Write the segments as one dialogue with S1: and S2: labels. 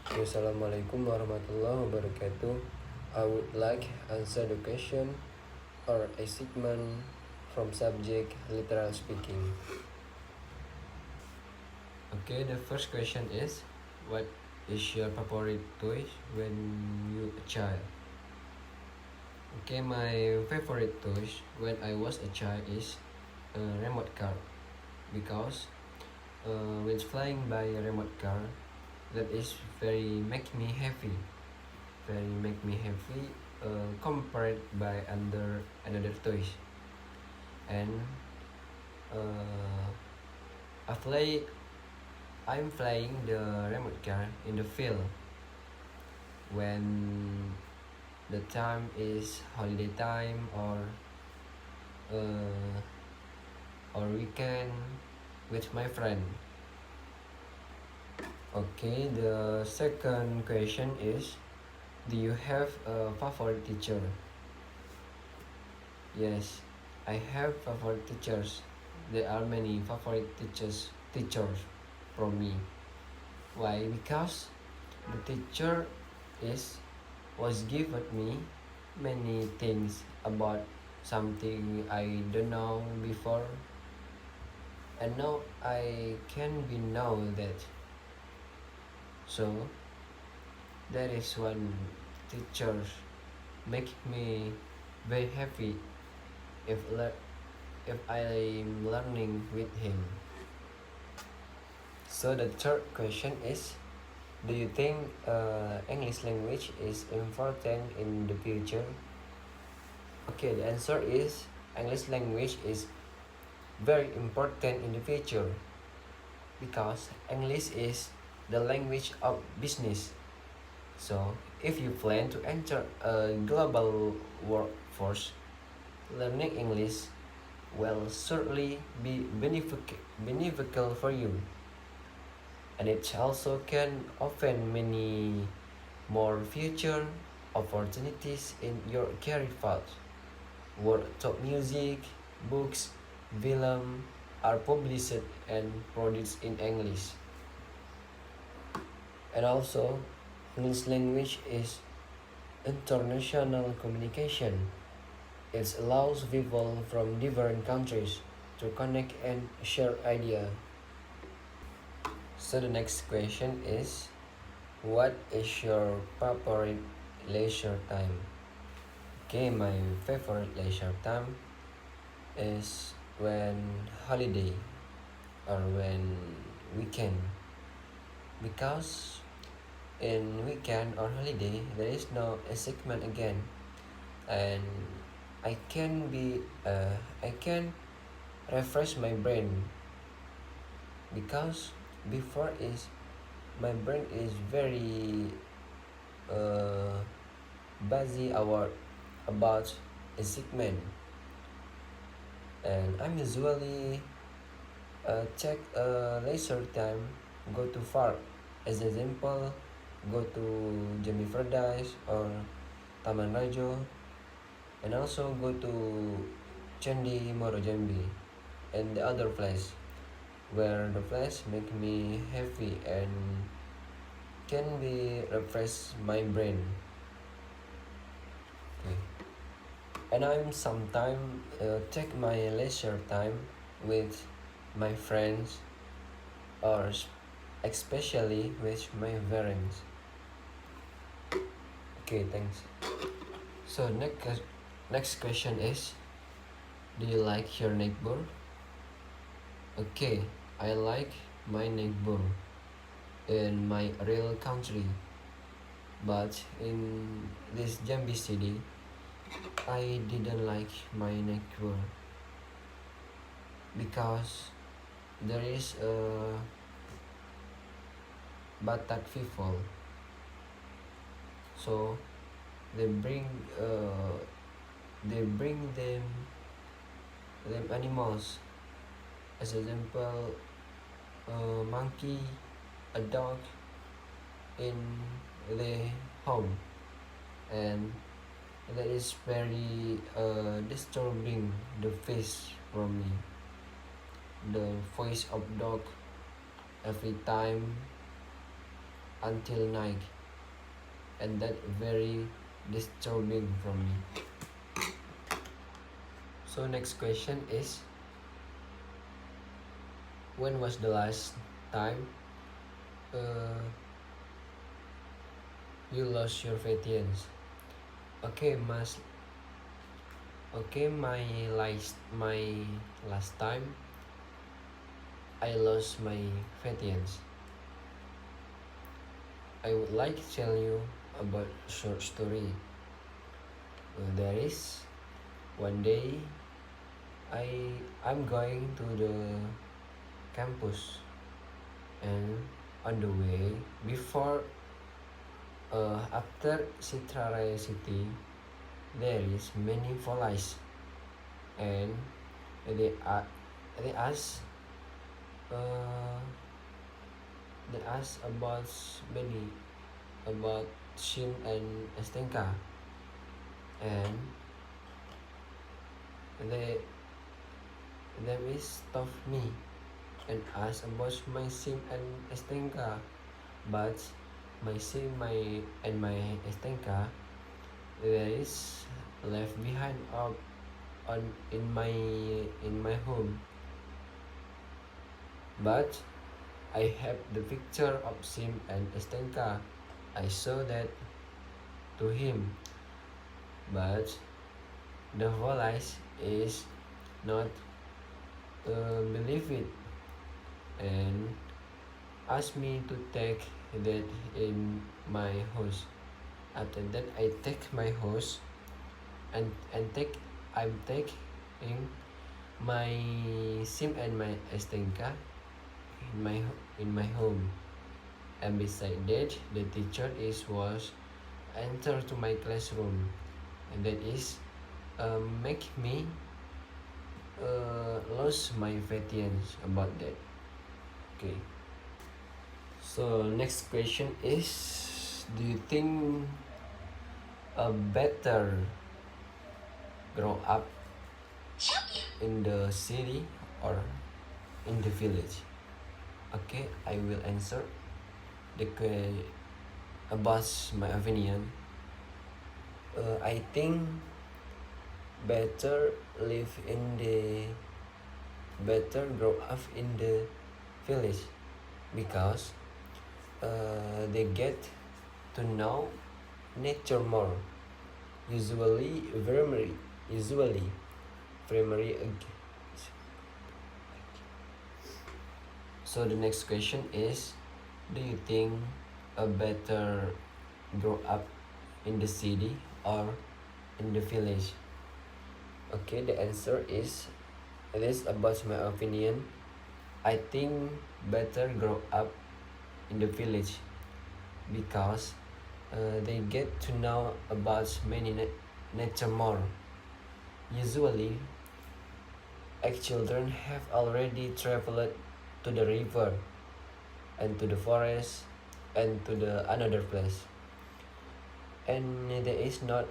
S1: Assalamualaikum warahmatullahi wabarakatuh. I would like answer the question or a segment from subject literal speaking. Okay, the first question is, what is your favorite toy when you a child? Okay, my favorite toys when I was a child is a remote car because when flying by a remote car, that is very make me happy compared by another toys. And uh, I fly I'm flying the remote car in the field when the time is holiday time or weekend with my friend. Okay, the second question is, do you have a favorite teacher? Yes, I have favorite teachers. There are many favorite teachers from me. Why? Because the teacher is was given me many things about something I don't know before, and now I can be know that. So that is one teacher make me very happy if if I'm learning with him. So the third question is, do you think English language is important in the future? Okay, the answer is English language is very important in the future because English is the language of business. So, if you plan to enter a global workforce, learning English will certainly be beneficial for you. And it also can open many more future opportunities in your career path. World top music, books, film are published and produced in English. And also, English language is international communication. It allows people from different countries to connect and share ideas. So the next question is, what is your favorite leisure time? Okay, my favorite leisure time is when holiday or when weekend, because in weekend or holiday there is no assignment again, and I can be I can refresh my brain because before is my brain is very uh, busy about assignment, and I'm usually check leisure time, go to park. As example, go to Jambi Paradise or Taman Rajo, and also go to Candi Moro Jambi and the other place where the place make me happy and can be refresh my brain. Okay. And I'm sometime take my leisure time with my friends or especially with my parents. Okay, thanks. So next question is, do you like your neighbor? Okay, I like my neighbor in my real country, but in this Jambi city, I didn't like my neighbor because there is a Batak people, so they bring uh, they bring them animals. As example, a monkey, a dog in the home, and that is very disturbing the face from me. The voice of dog every time until night, and that very disturbing for me. So next question is, when was the last time uh, you lost your patience? Okay, mas. Okay, my last time I lost my patience. I would like to tell you about a short story. There is one day I'm going to the campus, and on the way before after Citraraya city there is many flies, and they are they ask uh, they ask about many about Shin and Estenka, and they they stop me and ask about my Sim and Estenka, but my Sim and my Estenka there is left behind up on in my home, but I have the picture of Sim and Estenka. I show that to him, but the Volais is not believe it and ask me to take that in my house. After that, I take my house and I'm taking my Sim and my Estenka in my home, and beside that the teacher was enter to my classroom, and that is make me lose my patience about that. Okay, so next question is, do you think a better grow up in the city or in the village? Okay, I will answer the about my opinion. I think better live in the better grow up in the village, because they get to know nature more. Usually, primary. So the next question is, do you think a better grow up in the city or in the village? Okay, the answer is, it is about my opinion. I think better grow up in the village, because they get to know about many nature more. Usually, children have already traveled to the river and to the forest and to the another place, and there is not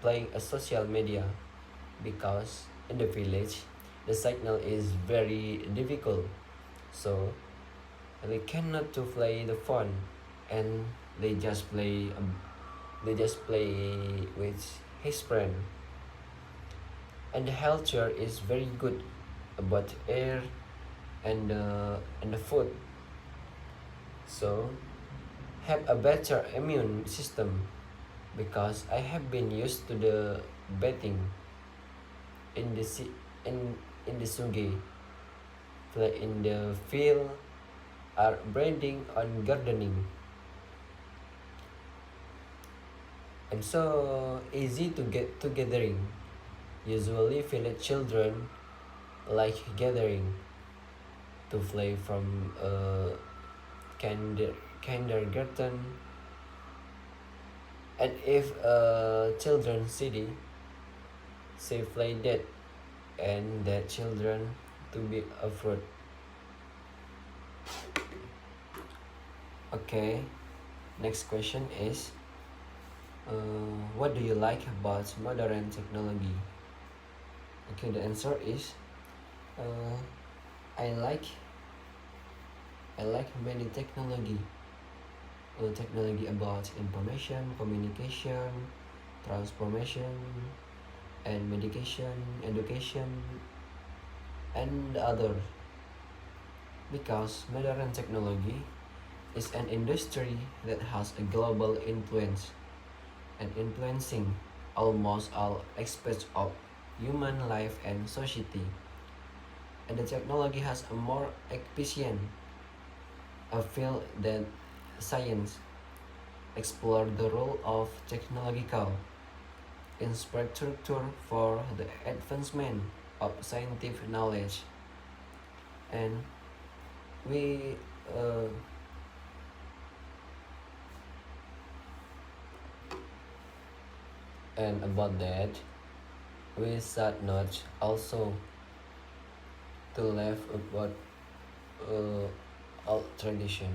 S1: playing a social media, because in the village the signal is very difficult, so they cannot to play the phone, and they just play with his friend, and the healthcare is very good about air and the food, so have a better immune system, because I have been used to the bathing in the in the sugi, in the field, are breeding on gardening, and so easy to get to gathering. Usually village children like gathering to play from kindergarten, and if children city say play that, and that children to be afraid. Okay, next question is, what do you like about modern technology? Okay, the answer is, I like I like many technology about information, communication, transformation, and medication, education, and other. Because modern technology is an industry that has a global influence and influencing almost all aspects of human life and society. And the technology has a more efficient a field than science. Explore the role of technological infrastructure for the advancement of scientific knowledge. And we uh, and about that we should not also to laugh about our tradition.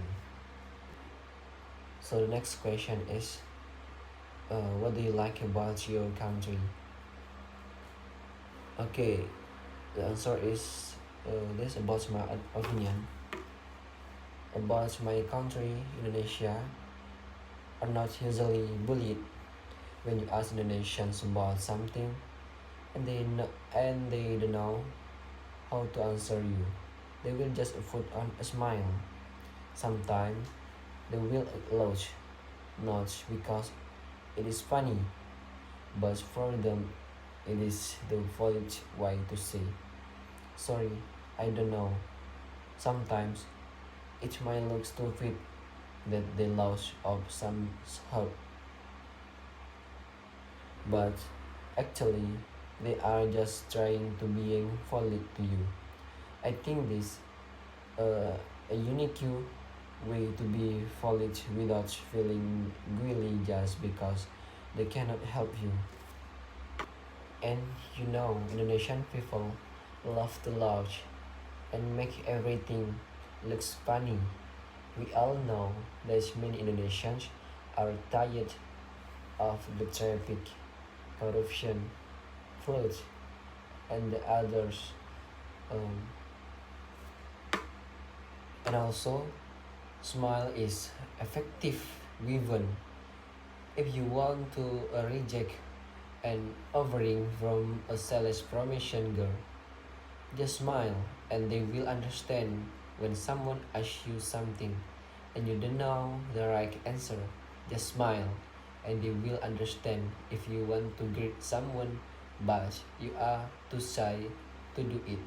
S1: So the next question is, what do you like about your country? Okay, the answer is this about my opinion about my country. Indonesia are not usually bullied when you ask Indonesians about something and they don't know how to answer you. They will just put on a smile. Sometimes they will acknowledge, not because it is funny, but for them it is the valid way to say, sorry, I don't know. Sometimes it might look stupid that they lost of some help, but actually they are just trying to being polite to you. I think this a unique way to be polite without feeling guilty just because they cannot help you. And you know, Indonesian people love to laugh and make everything looks funny. We all know that many Indonesians are tired of the traffic, corruption, fraud, and the others. Um, and also, smile is effective even if you want to reject an offering from a sales promotion girl. Just smile and they will understand when someone asks you something and you don't know the right answer. Just smile and they will understand if you want to greet someone but you are too shy to do it.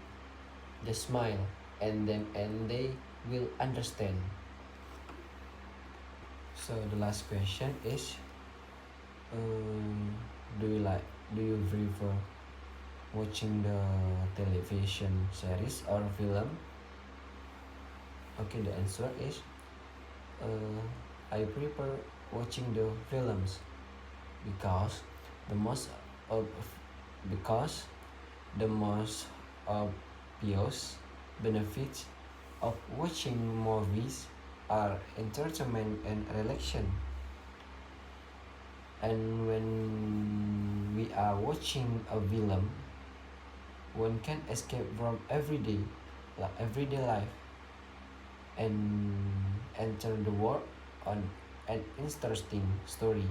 S1: Just smile and they will understand. So the last question is, um, do you prefer watching the television series or film? Okay, the answer is I prefer watching the films because the most of because the most obvious benefits of watching movies are entertainment and relaxation. And when we are watching a film, one can escape from everyday life and enter the world on an interesting story.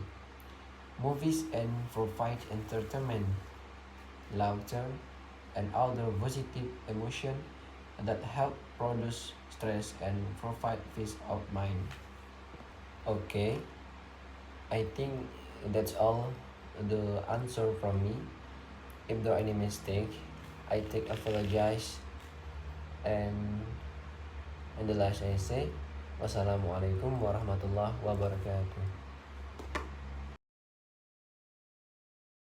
S1: Movies and provide entertainment, laughter, and other positive emotion that help produce stress and provide peace of mind. Okay, I think that's all the answer from me. If there are any mistake, I take apologize and the last I say, wassalamualaikum warahmatullahi wabarakatuh.